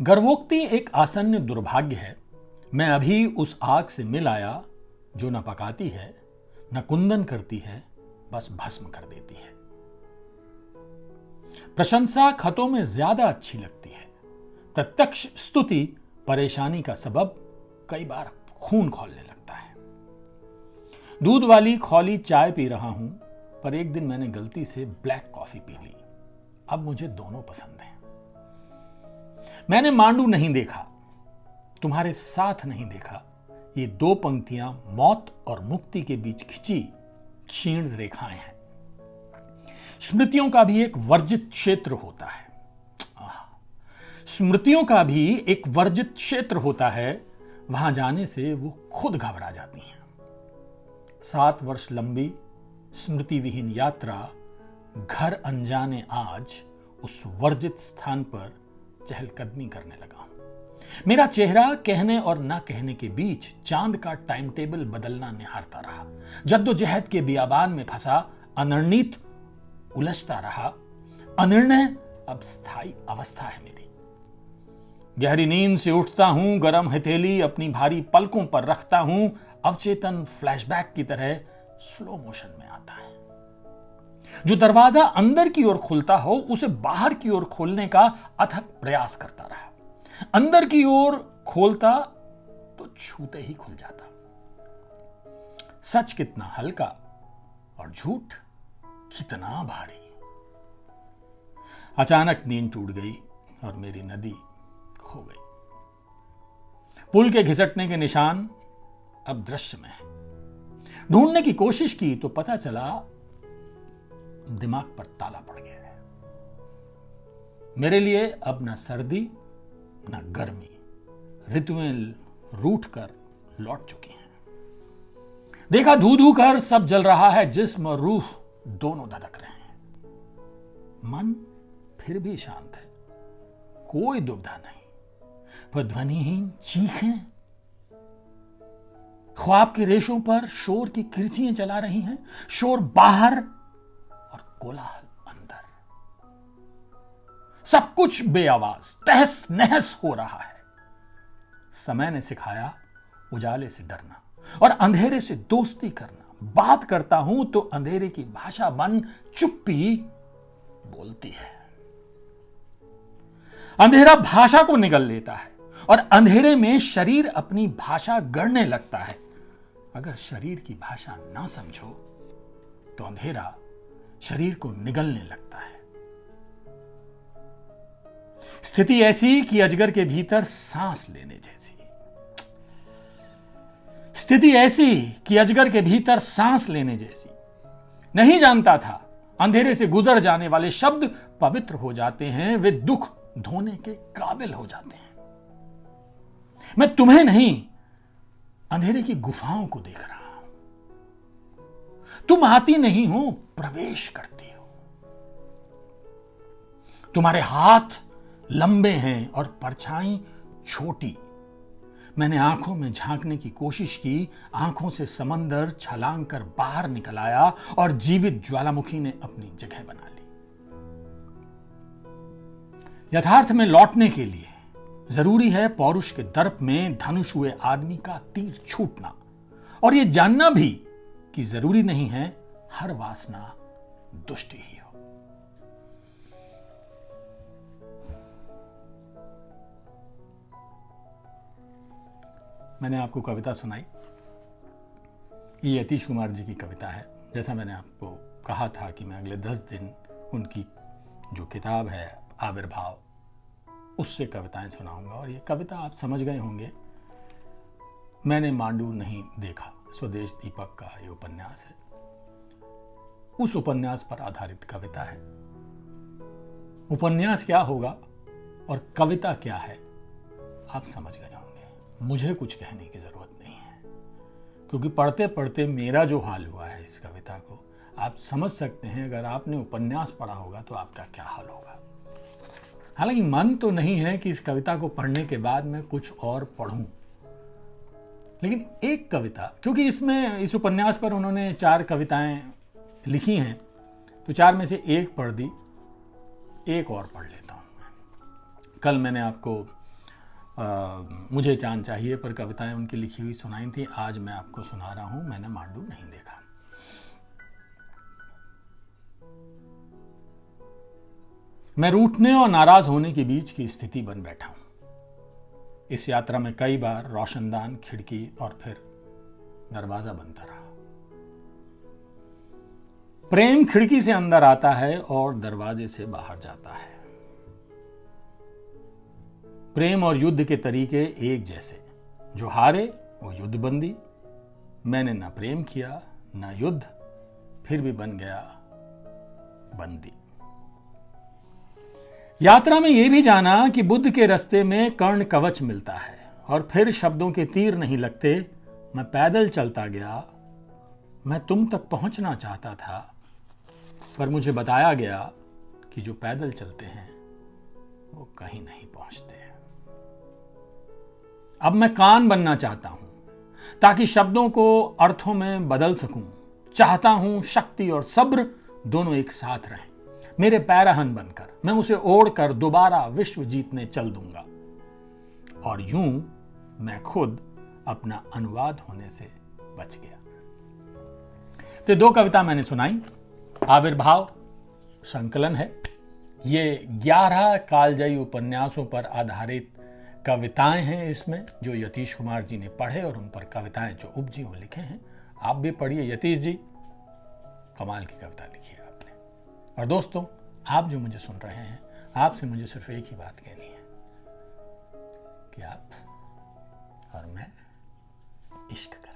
गर्भोक्ति एक आसन्न दुर्भाग्य है। मैं अभी उस आग से मिल आया जो न पकाती है, न कुंदन करती है, बस भस्म कर देती है। प्रशंसा खतों में ज्यादा अच्छी लगती है। प्रत्यक्ष स्तुति परेशानी का सबब कई बार खून खौलने लगता है। दूध वाली खौली चाय पी रहा हूं, पर एक दिन मैंने गलती से ब्लैक कॉफी पी ली। अब मुझे दोनों पसंद हैं। मैंने मांडू नहीं देखा, तुम्हारे साथ नहीं देखा। ये दो पंक्तियां मौत और मुक्ति के बीच खिंची क्षीण रेखाएं हैं। स्मृतियों का भी एक वर्जित क्षेत्र होता है। स्मृतियों का भी एक वर्जित क्षेत्र होता है। वहां जाने से वो खुद घबरा जाती हैं। 7 वर्ष लंबी स्मृति विहीन यात्रा, घर अनजाने आज उस वर्जित स्थान पर चहलकदमी करने लगा हूं। मेरा चेहरा कहने और ना कहने के बीच चांद का टाइम टेबल बदलना निहारता रहा। जद्दोजहद के बियाबान में फंसा अनिर्णित उलझता रहा। अनिर्णय अब स्थायी अवस्था है मेरी। गहरी नींद से उठता हूं, गरम हथेली अपनी भारी पलकों पर रखता हूं। अवचेतन फ्लैशबैक की तरह स्लो मोशन में आता है। जो दरवाजा अंदर की ओर खुलता हो, उसे बाहर की ओर खोलने का अथक प्रयास करता रहा। अंदर की ओर खोलता तो छूते ही खुल जाता। सच कितना हल्का और झूठ कितना भारी। अचानक नींद टूट गई और मेरी नदी खो गई। पुल के घिसटने के निशान अब दृश्य में है। ढूंढने की कोशिश की तो पता चला दिमाग पर ताला पड़ गया है। मेरे लिए अब न सर्दी न गर्मी, ऋतुएं रूठ कर लौट चुकी हैं। देखा धू धू कर सब जल रहा है, जिस्म और रूह दोनों धधक रहे हैं। मन फिर भी शांत है, कोई दुविधा नहीं। पर ध्वनिहीन चीखें ख्वाब के रेशों पर शोर की किरचियां चला रही हैं। शोर बाहर और कोलाहल अंदर। सब कुछ बेआवाज तहस नहस हो रहा है। समय ने सिखाया उजाले से डरना और अंधेरे से दोस्ती करना। बात करता हूं तो अंधेरे की भाषा बन चुप्पी बोलती है। अंधेरा भाषा को निगल लेता है और अंधेरे में शरीर अपनी भाषा गढ़ने लगता है। अगर शरीर की भाषा ना समझो तो अंधेरा शरीर को निगलने लगता है। स्थिति ऐसी कि अजगर के भीतर सांस लेने जैसी। स्थिति ऐसी कि अजगर के भीतर सांस लेने जैसी। नहीं जानता था अंधेरे से गुजर जाने वाले शब्द पवित्र हो जाते हैं, वे दुख धोने के काबिल हो जाते हैं। मैं तुम्हें नहीं, अंधेरे की गुफाओं को देख रहा हूं। तुम आती नहीं हो, प्रवेश करती हो। तुम्हारे हाथ लंबे हैं और परछाई छोटी। मैंने आंखों में झांकने की कोशिश की। आंखों से समंदर छलांग कर बाहर निकल आया और जीवित ज्वालामुखी ने अपनी जगह बना ली। यथार्थ में लौटने के लिए जरूरी है पौरुष के दर्प में धनुष हुए आदमी का तीर छूटना, और यह जानना भी कि जरूरी नहीं है हर वासना दुष्ट ही हो। मैंने आपको कविता सुनाई। ये यतीश कुमार जी की कविता है। जैसा मैंने आपको कहा था कि मैं अगले 10 दिन उनकी जो किताब है आविर्भाव, उससे कविताएं सुनाऊंगा। और ये कविता आप समझ गए होंगे, मैंने मांडू नहीं देखा, स्वदेश दीपक का ये उपन्यास है। उस उपन्यास पर आधारित कविता है। उपन्यास क्या होगा और कविता क्या है आप समझ गए होंगे। मुझे कुछ कहने की जरूरत नहीं है, क्योंकि पढ़ते पढ़ते मेरा जो हाल हुआ है इस कविता को आप समझ सकते हैं। अगर आपने उपन्यास पढ़ा होगा तो आपका क्या हाल होगा। हालांकि मन तो नहीं है कि इस कविता को पढ़ने के बाद मैं कुछ और पढ़ूं, लेकिन एक कविता, क्योंकि इसमें इस उपन्यास पर उन्होंने 4 कविताएं लिखी हैं, तो 4 में से एक पढ़ दी, एक और पढ़ लेता हूं मैं। कल मैंने आपको मुझे चांद चाहिए पर कविताएं उनकी लिखी हुई सुनाई थी। आज मैं आपको सुना रहा हूं, मैंने मांडू नहीं देखा। मैं रूठने और नाराज होने के बीच की स्थिति बन बैठा हूं। इस यात्रा में कई बार रोशनदान, खिड़की और फिर दरवाजा बनता रहा। प्रेम खिड़की से अंदर आता है और दरवाजे से बाहर जाता है। प्रेम और युद्ध के तरीके एक जैसे, जो हारे वो युद्धबंदी। मैंने ना प्रेम किया ना युद्ध, फिर भी बन गया बंदी। यात्रा में यह भी जाना कि बुद्ध के रास्ते में कर्ण कवच मिलता है और फिर शब्दों के तीर नहीं लगते। मैं पैदल चलता गया। मैं तुम तक पहुंचना चाहता था, पर मुझे बताया गया कि जो पैदल चलते हैं वो कहीं नहीं पहुंचते। अब मैं कान बनना चाहता हूं ताकि शब्दों को अर्थों में बदल सकूं। चाहता हूं शक्ति और सब्र दोनों एक साथ रहें। मेरे पैरहन बनकर मैं उसे ओढ़कर दोबारा विश्व जीतने चल दूंगा। और यूं मैं खुद अपना अनुवाद होने से बच गया। तो 2 कविता मैंने सुनाई। आविर्भाव संकलन है। ये 11 कालजयी उपन्यासों पर आधारित कविताएं हैं इसमें, जो यतीश कुमार जी ने पढ़े और उन पर कविताएं जो उपजी वो लिखे हैं। आप भी पढ़िए। यतीश जी, कमाल की कविता लिखी है आपने। और दोस्तों, आप जो मुझे सुन रहे हैं, आपसे मुझे सिर्फ एक ही बात कहनी है कि आप और मैं इश्क करें।